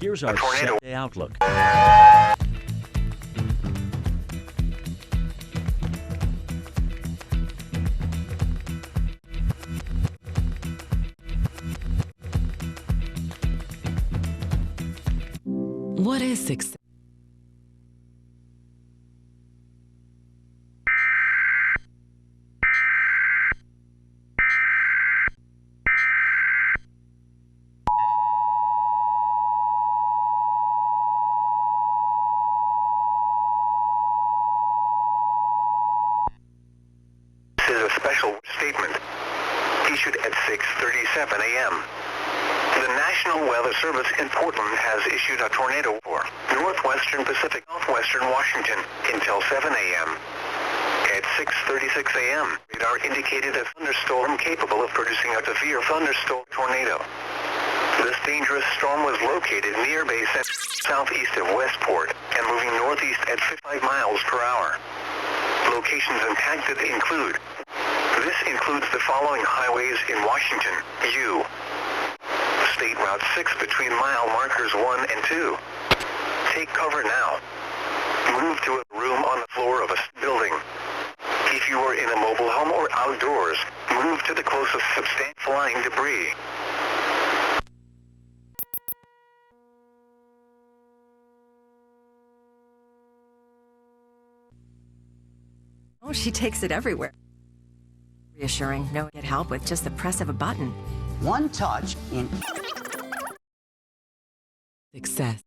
Here's our tornado. 7-day outlook. What is success? This is a special statement issued at 6:37 a.m. The National Weather Service in Portland has issued a tornado for northwestern Pacific, southwestern Washington until 7 a.m. At 6:36 a.m., radar indicated a thunderstorm capable of producing a severe thunderstorm tornado. This dangerous storm was located near base at southeast of Westport and moving northeast at 55 miles per hour. Locations impacted include: this includes the following highways in Washington: U. State Route 6 between mile markers 1 and 2. Take cover now. Move to a room on the floor of a building. If you are in a mobile home or outdoors, move to the closest substantial flying debris. Oh, she takes it everywhere. Reassuring, no get help with just the press of a button. One touch in Success.